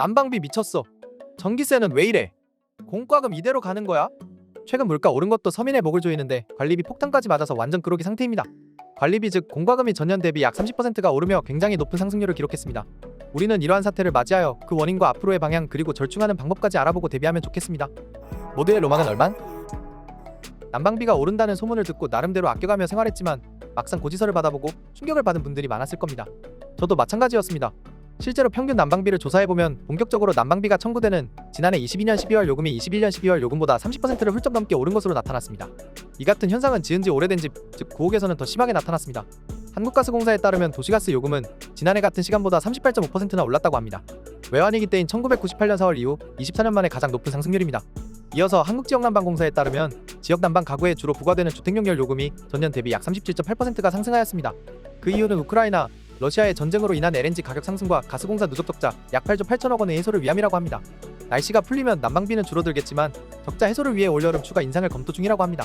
난방비 미쳤어. 전기세는 왜 이래? 공과금 이대로 가는 거야? 최근 물가 오른 것도 서민의 목을 조이는데 관리비 폭탄까지 맞아서 완전 끄러기 상태입니다. 관리비 즉 공과금이 전년 대비 약 30%가 오르며 굉장히 높은 상승률을 기록했습니다. 우리는 이러한 사태를 맞이하여 그 원인과 앞으로의 방향 그리고 절충하는 방법까지 알아보고 대비하면 좋겠습니다. 모두의 로망은 얼만? 난방비가 오른다는 소문을 듣고 나름대로 아껴가며 생활했지만 막상 고지서를 받아보고 충격을 받은 분들이 많았을 겁니다. 저도 마찬가지였습니다. 실제로 평균 난방비를 조사해보면 본격적으로 난방비가 청구되는 지난해 22년 12월 요금이 21년 12월 요금보다 30%를 훌쩍 넘게 오른 것으로 나타났습니다. 이 같은 현상은 지은 지 오래된 집, 즉 구옥에서는 더 심하게 나타났습니다. 한국가스공사에 따르면 도시가스 요금은 지난해 같은 시간보다 38.5%나 올랐다고 합니다. 외환위기 때인 1998년 4월 이후 24년 만에 가장 높은 상승률입니다. 이어서 한국지역난방공사에 따르면 지역난방 가구에 주로 부과되는 주택용열 요금이 전년 대비 약 37.8%가 상승하였습니다. 그 이유는 우크라이나, 러시아의 전쟁으로 인한 LNG 가격 상승과 가스공사 누적 적자 약 8조 8천억 원의 해소를 위함이라고 합니다. 날씨가 풀리면 난방비는 줄어들겠지만 적자 해소를 위해 올여름 추가 인상을 검토 중이라고 합니다.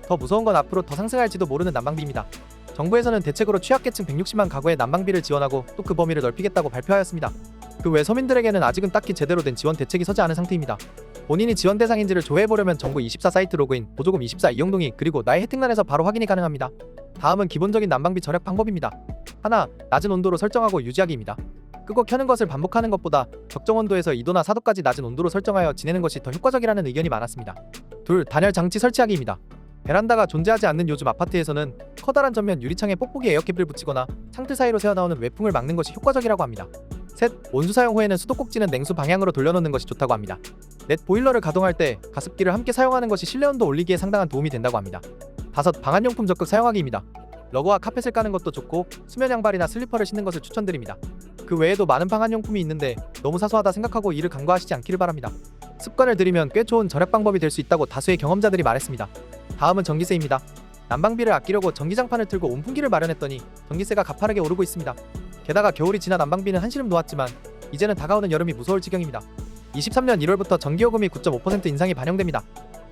더 무서운 건 앞으로 더 상승할지도 모르는 난방비입니다. 정부에서는 대책으로 취약계층 160만 가구의 난방비를 지원하고 또 그 범위를 넓히겠다고 발표하였습니다. 그 외 서민들에게는 아직은 딱히 제대로 된 지원 대책이 서지 않은 상태입니다. 본인이 지원 대상인지를 조회해보려면 정부24 사이트 로그인, 보조금24 이용동의 그리고 나의 혜택란에서 바로 확인이 가능합니다. 다음은 기본적인 난방비 절약 방법입니다. 하나, 낮은 온도로 설정하고 유지하기입니다. 끄고 켜는 것을 반복하는 것보다 적정 온도에서 2도나 4도까지 낮은 온도로 설정하여 지내는 것이 더 효과적이라는 의견이 많았습니다. 둘, 단열 장치 설치하기입니다. 베란다가 존재하지 않는 요즘 아파트에서는 커다란 전면 유리창에 뽁뽁이 에어캡을 붙이거나 창틀 사이로 새어나오는 외풍을 막는 것이 효과적이라고 합니다. 셋, 온수 사용 후에는 수도꼭지는 냉수 방향으로 돌려놓는 것이 좋다고 합니다. 넷, 보일러를 가동할 때 가습기를 함께 사용하는 것이 실내 온도 올리기에 상당한 도움이 된다고 합니다. 다섯, 방한용품 적극 사용하기입니다. 러그와 카펫을 까는 것도 좋고 수면 양발이나 슬리퍼를 신는 것을 추천드립니다. 그 외에도 많은 방한용품이 있는데 너무 사소하다 생각하고 이를 간과하시지 않기를 바랍니다. 습관을 들이면 꽤 좋은 절약 방법이 될 수 있다고 다수의 경험자들이 말했습니다. 다음은 전기세입니다. 난방비를 아끼려고 전기장판을 틀고 온풍기를 마련했더니 전기세가 가파르게 오르고 있습니다. 게다가 겨울이 지나 난방비는 한시름 놓았지만 이제는 다가오는 여름이 무서울 지경입니다. 23년 1월부터 전기요금이 9.5% 인상이 반영됩니다.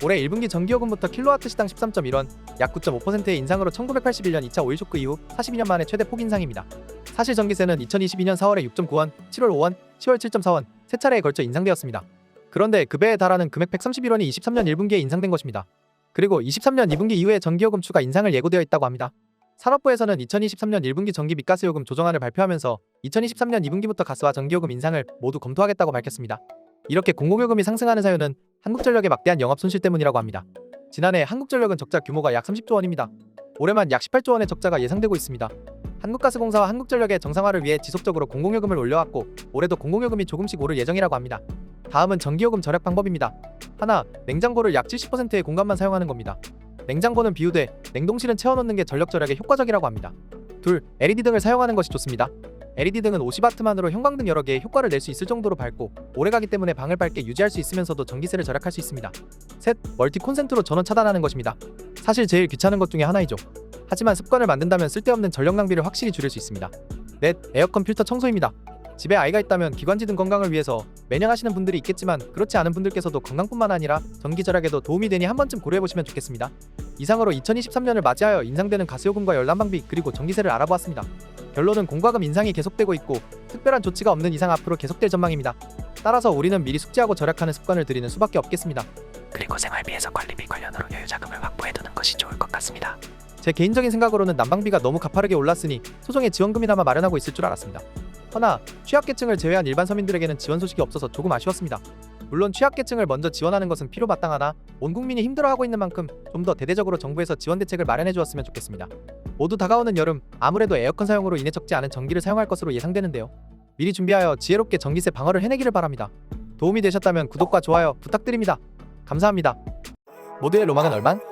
올해 1분기 전기요금부터 킬로와트시당 13.1원, 약 9.5%의 인상으로 1981년 2차 오일쇼크 이후 42년 만에 최대 폭 인상입니다. 사실 전기세는 2022년 4월에 6.9원, 7월 5원, 10월 7.4원 세 차례에 걸쳐 인상되었습니다. 그런데 그 배에 달하는 금액 131원이 23년 1분기에 인상된 것입니다. 그리고 23년 2분기 이후에 전기요금 추가 인상을 예고되어 있다고 합니다. 산업부에서는 2023년 1분기 전기 및가스요금 조정안을 발표하면서 2023년 2분기부터 가스와 전기요금 인상을 모두 검토하겠다고 밝혔습니다. 이렇게 공공요금이 상승하는 사유는 한국전력의 막대한 영업 손실 때문이라고 합니다. 지난해 한국전력은 적자 규모가 약 30조 원입니다. 올해만 약 18조 원의 적자가 예상되고 있습니다. 한국가스공사와 한국전력의 정상화를 위해 지속적으로 공공요금을 올려왔고 올해도 공공요금이 조금씩 오를 예정이라고 합니다. 다음은 전기요금 절약 방법입니다. 하나, 냉장고를 약 70%의 공간만 사용하는 겁니다. 냉장고는 비우되 냉동실은 채워놓는 게 전력 절약에 효과적이라고 합니다. 둘, LED 등을 사용하는 것이 좋습니다. LED 등은 50W만으로 형광등 여러 개의 효과를 낼 수 있을 정도로 밝고 오래가기 때문에 방을 밝게 유지할 수 있으면서도 전기세를 절약할 수 있습니다. 셋, 멀티 콘센트로 전원 차단하는 것입니다. 사실 제일 귀찮은 것 중에 하나이죠. 하지만 습관을 만든다면 쓸데없는 전력 낭비를 확실히 줄일 수 있습니다. 넷, 에어컨 필터 청소입니다. 집에 아이가 있다면 기관지 등 건강을 위해서 매년 하시는 분들이 있겠지만 그렇지 않은 분들께서도 건강뿐만 아니라 전기 절약에도 도움이 되니 한 번쯤 고려해보시면 좋겠습니다. 이상으로 2023년을 맞이하여 인상되는 가스요금과 열난방비 그리고 전기세를 알아보았습니다. 결론은 공과금 인상이 계속되고 있고 특별한 조치가 없는 이상 앞으로 계속될 전망입니다. 따라서 우리는 미리 숙지하고 절약하는 습관을 들이는 수밖에 없겠습니다. 그리고 생활비에서 관리비 관련으로 여유자금을 확보해두는 것이 좋을 것 같습니다. 제 개인적인 생각으로는 난방비가 너무 가파르게 올랐으니 소정의 지원금이나마 마련하고 있을 줄 알았습니다. 허나 취약계층을 제외한 일반 서민들에게는 지원 소식이 없어서 조금 아쉬웠습니다. 물론 취약계층을 먼저 지원하는 것은 필요마땅하나 온 국민이 힘들어하고 있는 만큼 좀 더 대대적으로 정부에서 지원 대책을 마련해 주었으면 좋겠습니다. 모두 다가오는 여름 아무래도 에어컨 사용으로 인해 적지 않은 전기를 사용할 것으로 예상되는데요. 미리 준비하여 지혜롭게 전기세 방어를 해내기를 바랍니다. 도움이 되셨다면 구독과 좋아요 부탁드립니다. 감사합니다. 모두의 로망은 얼만?